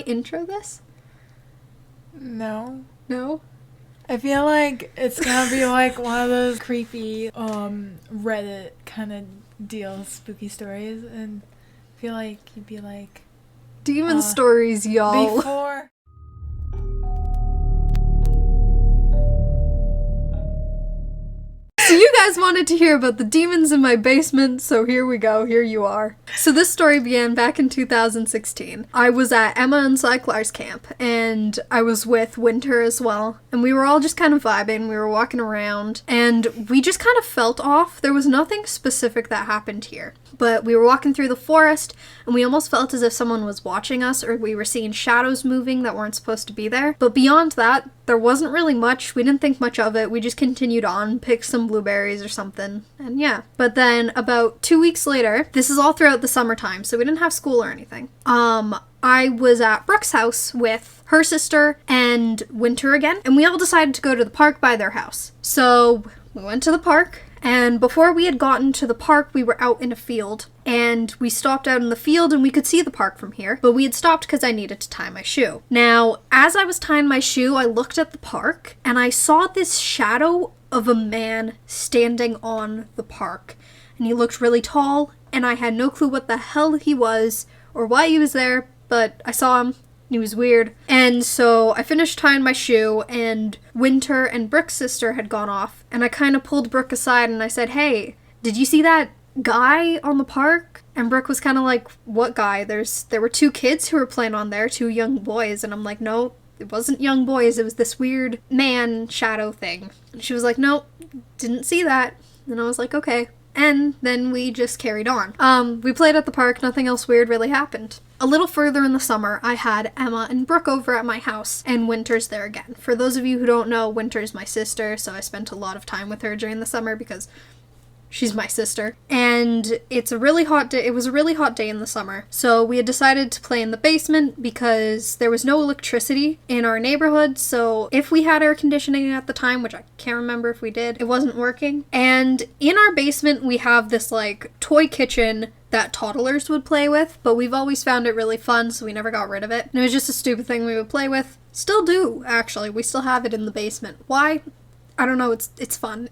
intro this? No. No? I feel like it's gonna be like one of those creepy Reddit kind of deals, spooky stories, and I feel like you'd be like, Demon stories, y'all. Before. So you guys wanted to hear about the demons in my basement, so here we go, here you are. So this story began back in 2016. I was at Emma and Cyclar's camp, and I was with Winter as well, and we were all just kind of vibing, we were walking around, and we just kind of felt off. There was nothing specific that happened here, but we were walking through the forest, and we almost felt as if someone was watching us, or we were seeing shadows moving that weren't supposed to be there. But beyond that, there wasn't really much. We didn't think much of it. We just continued on, picked some blueberries or something, and yeah. But then about 2 weeks later, this is all throughout the summertime, so we didn't have school or anything. I was at Brooke's house with her sister and Winter again, and we all decided to go to the park by their house. So we went to the park, and before we had gotten to the park, we were out in a field, and we stopped out in the field and we could see the park from here, but we had stopped because I needed to tie my shoe. Now, as I was tying my shoe, I looked at the park, and I saw this shadow of a man standing on the park, and he looked really tall, and I had no clue what the hell he was or why he was there, but I saw him. He was weird. And so I finished tying my shoe, and Winter and Brooke's sister had gone off, and I kind of pulled Brooke aside and I said, "Hey, did you see that guy on the park?" And Brooke was kind of like, "What guy?" There were 2 kids who were playing on there, 2 young boys, and I'm like, "No, it wasn't young boys, it was this weird man shadow thing." And she was like, "Nope, didn't see that." And I was like, "Okay." And then we just carried on. We played at the park, nothing else weird really happened. A little further in the summer, I had Emma and Brooke over at my house, and Winter's there again. For those of you who don't know, Winter's my sister, so I spent a lot of time with her during the summer because she's my sister. And it's a really hot day. It was a really hot day in the summer. So we had decided to play in the basement because there was no electricity in our neighborhood. So if we had air conditioning at the time, which I can't remember if we did, it wasn't working. And in our basement, we have this like toy kitchen that toddlers would play with, but we've always found it really fun, so we never got rid of it. And it was just a stupid thing we would play with. Still do, actually. We still have it in the basement. Why? I don't know. It's fun.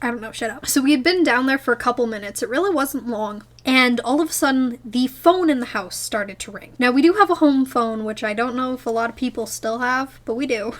I don't know, shut up. So we had been down there for a couple minutes. It really wasn't long. And all of a sudden, the phone in the house started to ring. Now, we do have a home phone, which I don't know if a lot of people still have, but we do.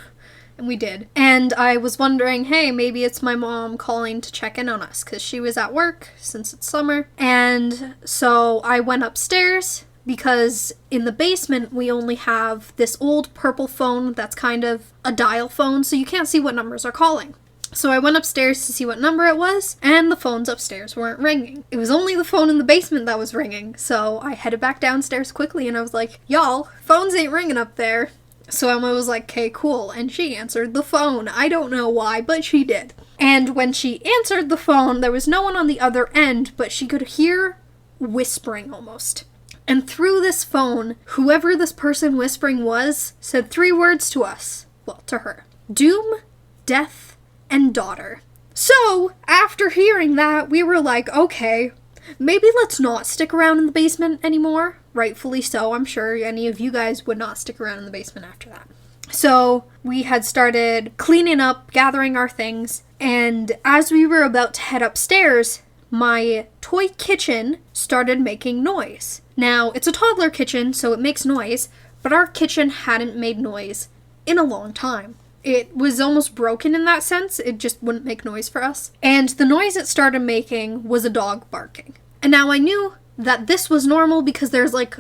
And we did. And I was wondering, hey, maybe it's my mom calling to check in on us, because she was at work since it's summer. And so I went upstairs, because in the basement, we only have this old purple phone that's kind of a dial phone, so you can't see what numbers are calling. So I went upstairs to see what number it was, and the phones upstairs weren't ringing. It was only the phone in the basement that was ringing, so I headed back downstairs quickly, and I was like, "Y'all, phones ain't ringing up there." So Emma was like, "Okay, cool," and she answered the phone. I don't know why, but she did. And when she answered the phone, there was no one on the other end, but she could hear whispering almost. And through this phone, whoever this person whispering was, said 3 words to us. Well, to her. Doom, death, and daughter. So, after hearing that, we were like, okay, maybe let's not stick around in the basement anymore. Rightfully so, I'm sure any of you guys would not stick around in the basement after that. So, we had started cleaning up, gathering our things, and as we were about to head upstairs, my toy kitchen started making noise. Now, it's a toddler kitchen, so it makes noise, but our kitchen hadn't made noise in a long time. It was almost broken in that sense. It just wouldn't make noise for us. And the noise it started making was a dog barking. And now I knew that this was normal because there's like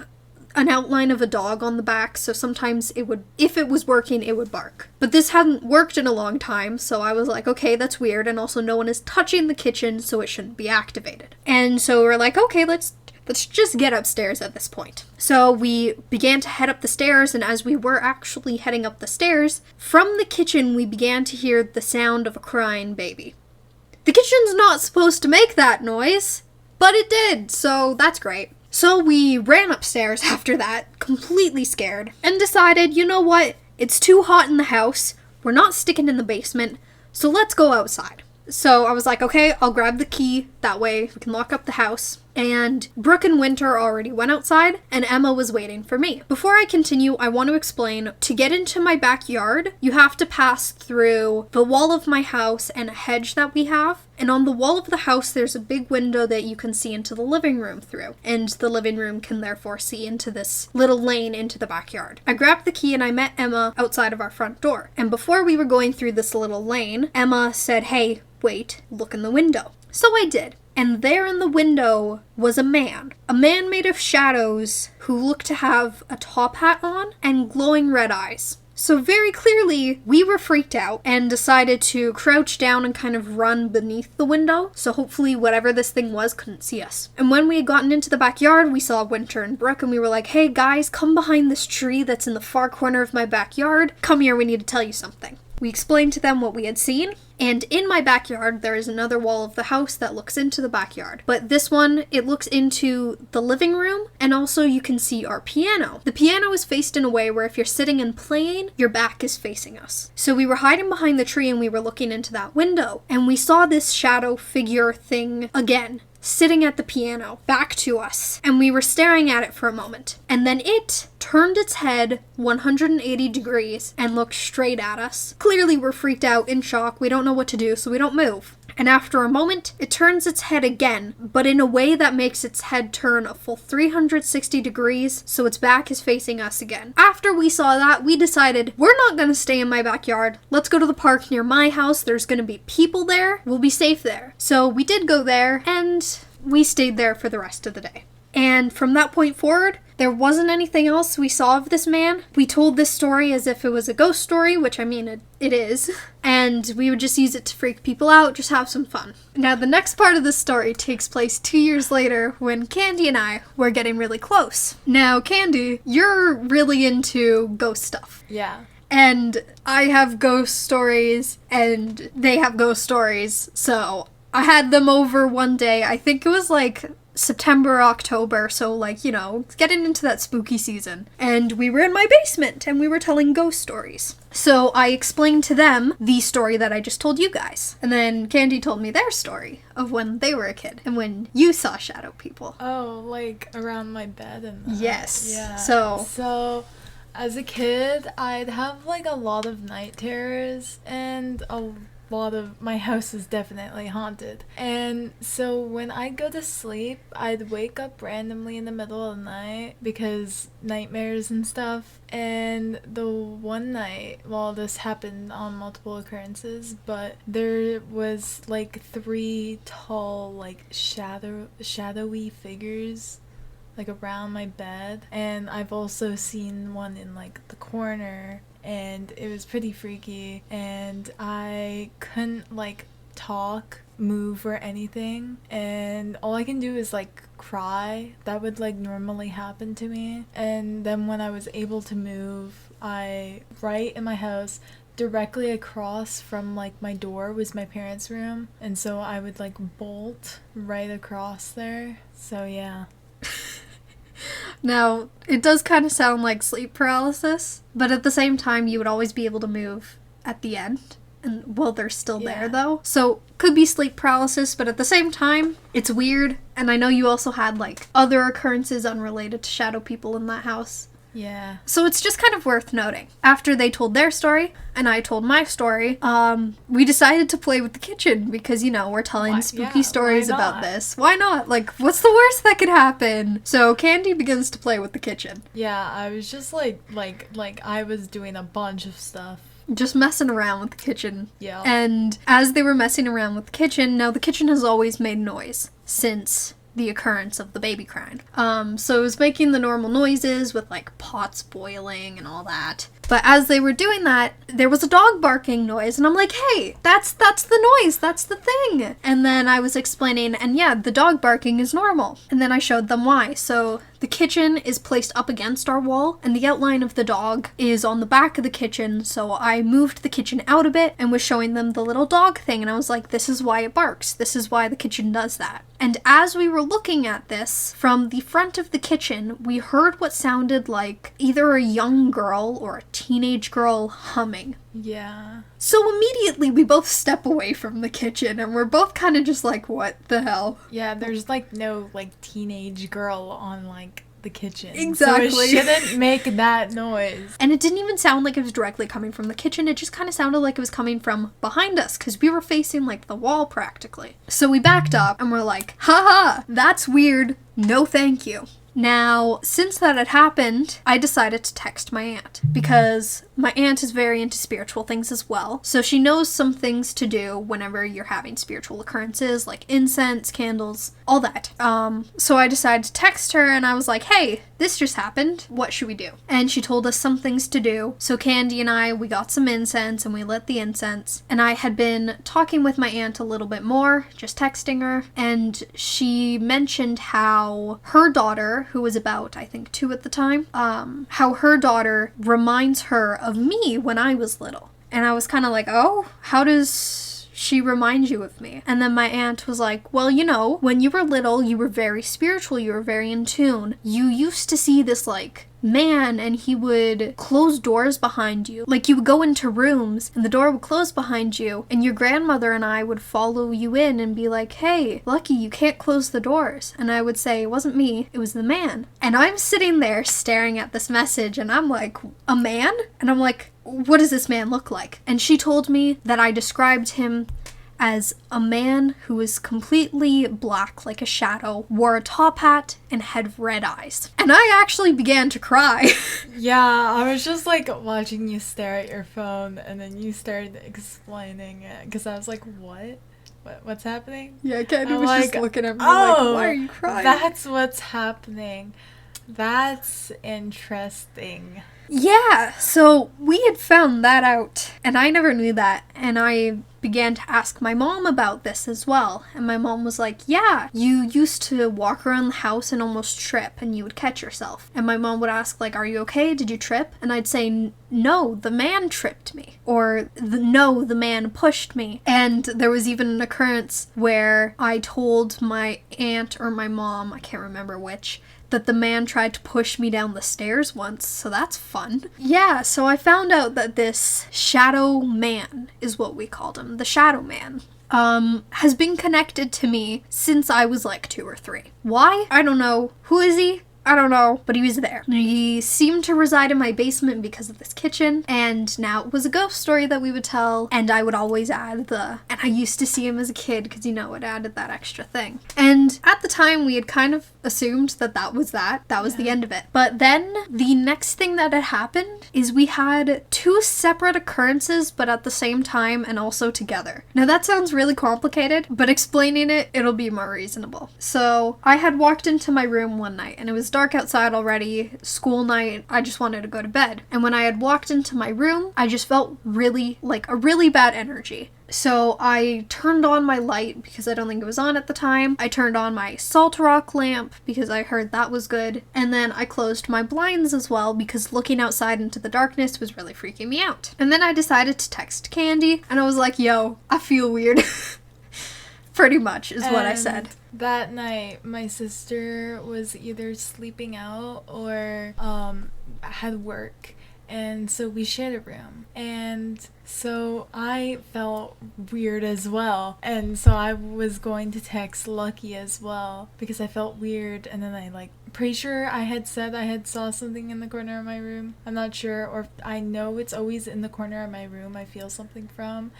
an outline of a dog on the back, so sometimes it would, if it was working, it would bark. But this hadn't worked in a long time, so I was like, okay, that's weird, and also no one is touching the kitchen, so it shouldn't be activated. And so we're like, okay, let's just get upstairs at this point. So we began to head up the stairs, and as we were actually heading up the stairs, from the kitchen we began to hear the sound of a crying baby. The kitchen's not supposed to make that noise, but it did, so that's great. So we ran upstairs after that, completely scared, and decided, you know what, it's too hot in the house, we're not sticking in the basement, so let's go outside. So I was like, okay, I'll grab the key, that way we can lock up the house. and Brooke and Winter already went outside, and Emma was waiting for me. Before I continue, I want to explain, to get into my backyard, you have to pass through the wall of my house and a hedge that we have. And on the wall of the house, there's a big window that you can see into the living room through. And the living room can therefore see into this little lane into the backyard. I grabbed the key and I met Emma outside of our front door. And before we were going through this little lane, Emma said, "Hey, wait, look in the window." So I did. And there in the window was a man made of shadows who looked to have a top hat on and glowing red eyes. So very clearly, we were freaked out and decided to crouch down and kind of run beneath the window, so hopefully whatever this thing was couldn't see us. And when we had gotten into the backyard, we saw Winter and Brooke, and we were like, "Hey guys, come behind this tree that's in the far corner of my backyard. Come here, we need to tell you something." We explained to them what we had seen, and in my backyard, there is another wall of the house that looks into the backyard. But this one, it looks into the living room, and also you can see our piano. The piano is faced in a way where if you're sitting and playing, your back is facing us. So we were hiding behind the tree and we were looking into that window, and we saw this shadow figure thing again, sitting at the piano, back to us, and we were staring at it for a moment. And then it turned its head 180 degrees and looked straight at us. Clearly we're freaked out, in shock, we don't know what to do, so we don't move. And after a moment, it turns its head again, but in a way that makes its head turn a full 360 degrees, so its back is facing us again. After we saw that, we decided, we're not gonna stay in my backyard. Let's go to the park near my house. There's gonna be people there. We'll be safe there. So we did go there, and we stayed there for the rest of the day. And from that point forward, there wasn't anything else we saw of this man. We told this story as if it was a ghost story, which I mean, it is. And we would just use it to freak people out, just have some fun. Now, the next part of the story takes place 2 years later when Candy and I were getting really close. Now, Candy, you're really into ghost stuff. Yeah. And I have ghost stories, and they have ghost stories, so I had them over one day. I think it was like September, October, so like, you know, it's getting into that spooky season. And we were in my basement and we were telling ghost stories. So I explained to them the story that I just told you guys. And then Candy told me their story of when they were a kid and when you saw shadow people. Oh, like around my bed and that. Yes. Yeah. So as a kid, I'd have like a lot of night terrors, and a lot of my house is definitely haunted. And so when I go to sleep, I'd wake up randomly in the middle of the night because nightmares and stuff. And the one night, well, this happened on multiple occurrences, but there was like 3 tall, like shadowy figures like around my bed. And I've also seen one in like the corner, and it was pretty freaky, and I couldn't like talk, move, or anything, and all I can do is like cry. That would like normally happen to me. And then when I was able to move, right in my house, directly across from like my door was my parents' room, and so I would like bolt right across there. So yeah. Now, it does kind of sound like sleep paralysis, but at the same time, you would always be able to move at the end, and well, they're still there, though. So, could be sleep paralysis, but at the same time, it's weird, and I know you also had, like, other occurrences unrelated to shadow people in that house. Yeah. So it's just kind of worth noting. After they told their story, and I told my story, we decided to play with the kitchen because, you know, we're telling spooky stories about this. Why not? Like, what's the worst that could happen? So Candy begins to play with the kitchen. Yeah, I was just like I was doing a bunch of stuff. Just messing around with the kitchen. Yeah. And as they were messing around with the kitchen, now the kitchen has always made noise since the occurrence of the baby crying. So it was making the normal noises with like pots boiling and all that. But as they were doing that, there was a dog barking noise, and I'm like, hey, that's the noise, that's the thing. And then I was explaining, and yeah, the dog barking is normal. And then I showed them why. So the kitchen is placed up against our wall, and the outline of the dog is on the back of the kitchen, so I moved the kitchen out a bit and was showing them the little dog thing, and I was like, this is why it barks, this is why the kitchen does that. And as we were looking at this, from the front of the kitchen, we heard what sounded like either a young girl or a teenage girl humming. Yeah. So immediately we both step away from the kitchen and we're both kind of just like, what the hell? Yeah, there's like no like teenage girl on like the kitchen. Exactly. So it shouldn't make that noise. And it didn't even sound like it was directly coming from the kitchen. It just kind of sounded like it was coming from behind us because we were facing like the wall practically. So we backed up and we're like, haha, that's weird. No thank you. Now, since that had happened, I decided to text my aunt because my aunt is very into spiritual things as well. So she knows some things to do whenever you're having spiritual occurrences, like incense, candles, all that. So I decided to text her and I was like, hey, this just happened. What should we do? And she told us some things to do. So Candy and I, we got some incense and we lit the incense. And I had been talking with my aunt a little bit more, just texting her. And she mentioned how her daughter, who was about, I think, 2 at the time, how her daughter reminds her of me when I was little. And I was kind of like, oh, how does she remind you of me? And then my aunt was like, well, you know, when you were little, you were very spiritual, you were very in tune. You used to see this, like, man, and he would close doors behind you. Like, you would go into rooms, and the door would close behind you, and your grandmother and I would follow you in and be like, hey, Lucky, you can't close the doors. And I would say, it wasn't me, it was the man. And I'm sitting there staring at this message, and I'm like, a man? And I'm like, what does this man look like? And she told me that I described him as a man who was completely black like a shadow, wore a top hat, and had red eyes. And I actually began to cry. Yeah, I was just like watching you stare at your phone and then you started explaining it because I was like, what? What's happening? Yeah, Candy I'm was like, just looking at me oh, like, why are you crying? That's what's happening. That's interesting. Yeah, so we had found that out, and I never knew that, and I began to ask my mom about this as well, and my mom was like, yeah, you used to walk around the house and almost trip, and you would catch yourself. And my mom would ask, like, are you okay? Did you trip? And I'd say, no, the man tripped me, or no, the man pushed me. And there was even an occurrence where I told my aunt or my mom, I can't remember which, that the man tried to push me down the stairs once, so that's fun. Yeah, so I found out that this shadow man is what we called him, the shadow man, has been connected to me since I was like 2 or 3. Why? I don't know. Who is he? I don't know, but he was there. He seemed to reside in my basement because of this kitchen, and now it was a ghost story that we would tell, and I would always add and I used to see him as a kid because, you know, it added that extra thing. And at the time, we had kind of assumed that was the end of it. But then the next thing that had happened is we had 2 separate occurrences, but at the same time and also together. Now that sounds really complicated, but explaining it, it'll be more reasonable. So I had walked into my room one night, and it was dark outside already, school night, I just wanted to go to bed. And when I had walked into my room, I just felt really, like, a really bad energy. So I turned on my light because I don't think it was on at the time. I turned on my salt rock lamp because I heard that was good. And then I closed my blinds as well because looking outside into the darkness was really freaking me out. And then I decided to text Candy and I was like, yo, I feel weird. Pretty much is what I said. That night, my sister was either sleeping out or had work. And so we shared a room. And so I felt weird as well. And so I was going to text Lucky as well because I felt weird. And then I pretty sure I had said I had saw something in the corner of my room. I'm not sure. Or I know it's always in the corner of my room I feel something from.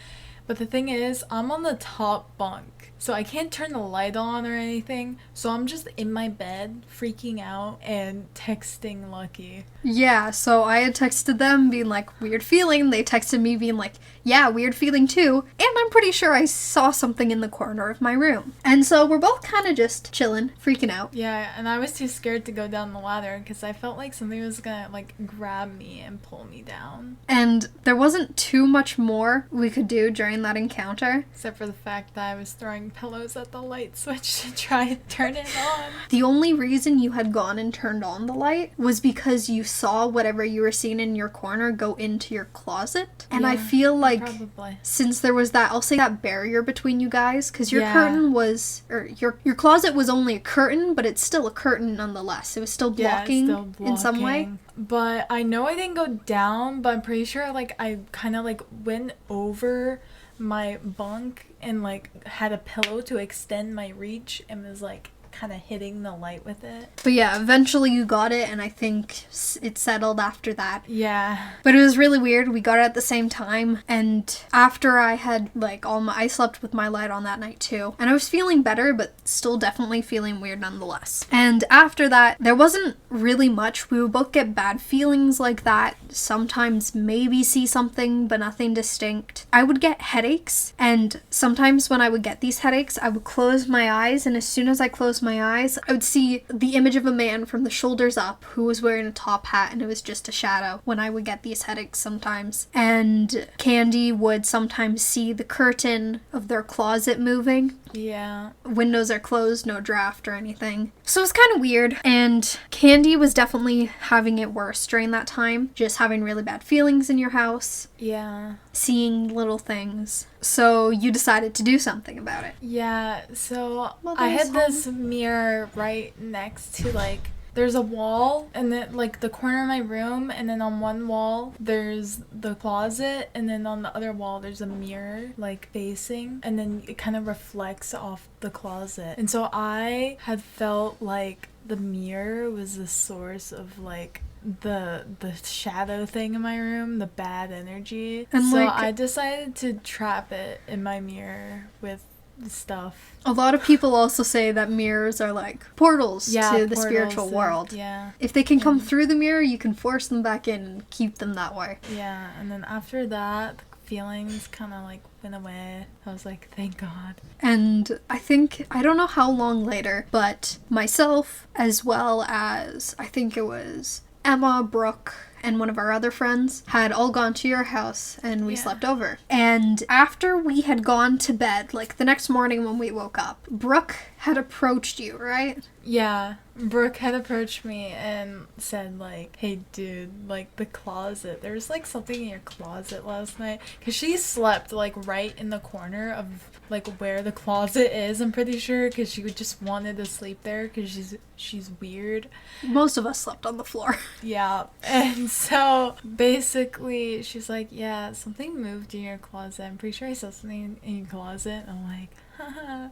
But the thing is, I'm on the top bunk, so I can't turn the light on or anything, so I'm just in my bed, freaking out, and texting Lucky. Yeah, so I had texted them being like, weird feeling. They texted me being like, yeah, weird feeling too. And I'm pretty sure I saw something in the corner of my room. And so we're both kind of just chilling, freaking out. Yeah, and I was too scared to go down the ladder because I felt like something was gonna, grab me and pull me down. And there wasn't too much more we could do during that encounter. Except for the fact that I was throwing pillows at the light switch to try to turn it on. The only reason you had gone and turned on the light was because you saw whatever you were seeing in your corner go into your closet. And I feel like like, probably. since there was that, I'll say that barrier between you guys, because your Yeah. curtain was, or your closet was only a curtain, but it's still a curtain nonetheless. It was still blocking, in some way. But I know I didn't go down, but I'm pretty sure, like, I kind of, like, went over my bunk and, like, had a pillow to extend my reach and was, like, kind of hitting the light with it. But yeah, eventually you got it, and I think it settled after that. Yeah. But it was really weird. We got it at the same time, and after I had, like, I slept with my light on that night too, and I was feeling better, but still definitely feeling weird nonetheless. And after that, there wasn't really much. We would both get bad feelings like that, sometimes maybe see something, but nothing distinct. I would get headaches, and sometimes when I would get these headaches, I would close my eyes, and as soon as I closed my eyes, I would see the image of a man from the shoulders up who was wearing a top hat, and it was just a shadow when I would get these headaches sometimes. And Candy would sometimes see the curtain of their closet moving. Yeah. Windows are closed, no draft or anything. So it was kind of weird. And Candy was definitely having it worse during that time, just having really bad feelings in your house. Yeah. Seeing little things. So you decided to do something about it. Yeah, so Well, I there's had this mirror right next to, like, there's a wall, and then, like, the corner of my room, and then on one wall, there's the closet, and then on the other wall, there's a mirror, like, facing, and then it kind of reflects off the closet. And so I had felt like the mirror was the source of, like, the shadow thing in my room, the bad energy. And, so like, I decided to trap it in my mirror with stuff. A lot of people also say that mirrors are like portals to the portals spiritual and- world. Yeah. If they can come through the mirror, you can force them back in and keep them that way. Yeah, and then after that, the feelings kind of, like, went away. I was like, thank God. And I think, I don't know how long later, but myself, as well as, I think it was Emma, Brooke, and one of our other friends had all gone to your house, and we Yeah. slept over. And after we had gone to bed, like the next morning when we woke up, Brooke had approached you, right? Yeah, Brooke had approached me and said, like, hey, dude, like, the closet, there was, like, something in your closet last night. Because she slept, like, right in the corner of, like, where the closet is, I'm pretty sure, because she just wanted to sleep there because she's weird. Most of us slept on the floor. Yeah, and so basically she's like, yeah, something moved in your closet. I'm pretty sure I saw something in your closet. And I'm like, haha,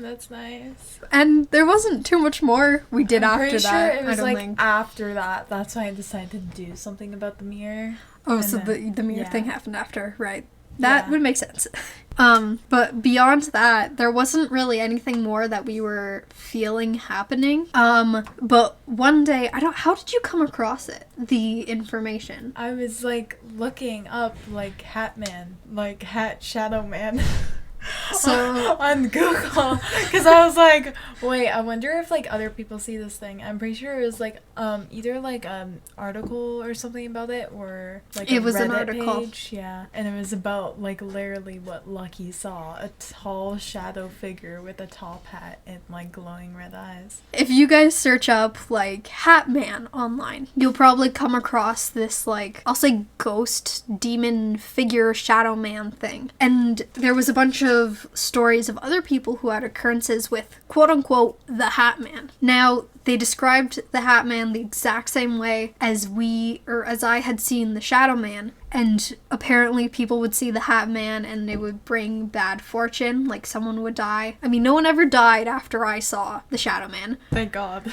that's nice. And there wasn't too much more we did I'm after pretty that. sure it I was don't like think. after that. That's why I decided to do something about the mirror. Oh, and so then- the mirror yeah. thing happened after, right? That Yeah. would make sense. But beyond that, there wasn't really anything more that we were feeling happening. But one day, how did you come across it? The information. I was like looking up like Hat Man, like Hat Shadow Man. So on Google, because I was like, wait, I wonder if like other people see this thing. I'm pretty sure it was like either like article or something about it, or like It a was an Reddit article. page. Yeah, and it was about like literally what Lucky saw, a tall shadow figure with a top hat and like glowing red eyes. if you guys search up like Hat Man online, you'll probably come across this like, I'll say ghost demon figure shadow man thing. And there was a bunch of stories of other people who had occurrences with quote unquote the Hat Man. Now, they described the Hat Man the exact same way as I had seen the Shadow Man. And apparently people would see the Hat Man and it would bring bad fortune, like someone would die. I mean, no one ever died after I saw the Shadow Man. Thank God.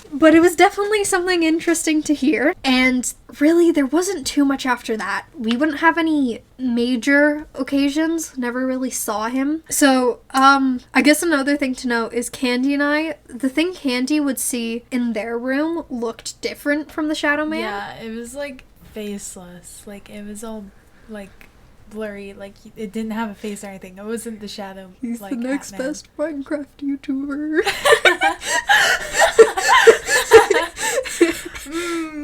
But it was definitely something interesting to hear. And really, there wasn't too much after that. We wouldn't have any major occasions. Never really saw him. So, I guess another thing to note is Candy and I, the thing Candy would see in their room looked different from the Shadow Man. Yeah, it was like faceless. Like it was all like blurry. Like it didn't have a face or anything. It wasn't the shadow. He's like, the next Hat Man. best Minecraft YouTuber.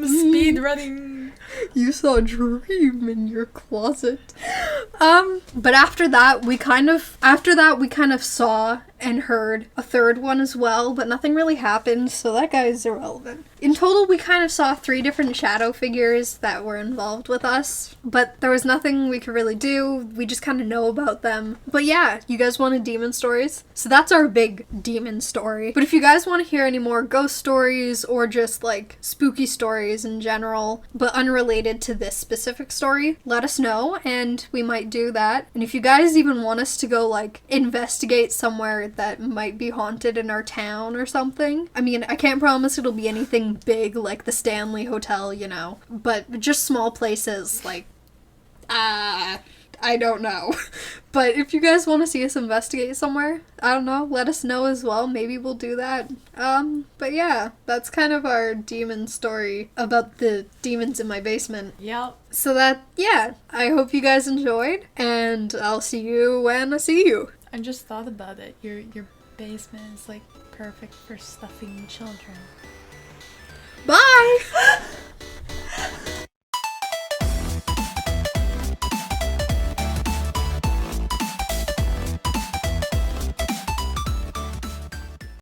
Speed running. You saw a dream in your closet. But after that we kind of saw and heard a third one as well, but nothing really happened, so that guy is irrelevant. In total, we kind of saw 3 different shadow figures that were involved with us, but there was nothing we could really do. We just kind of know about them. But yeah, you guys wanted demon stories? So that's our big demon story. But if you guys want to hear any more ghost stories or just like spooky stories in general, but unrelated to this specific story, let us know and we might do that. And if you guys even want us to go like investigate somewhere that might be haunted in our town or something, I mean, I can't promise it'll be anything big like the Stanley Hotel, you know, but just small places like, I don't know. But if you guys want to see us investigate somewhere, I don't know, let us know as well. Maybe we'll do that. But yeah, that's kind of our demon story about the demons in my basement. Yep. So that, yeah, I hope you guys enjoyed, and I'll see you when I see you. I just thought about it. Your basement is like perfect for stuffing children. Bye!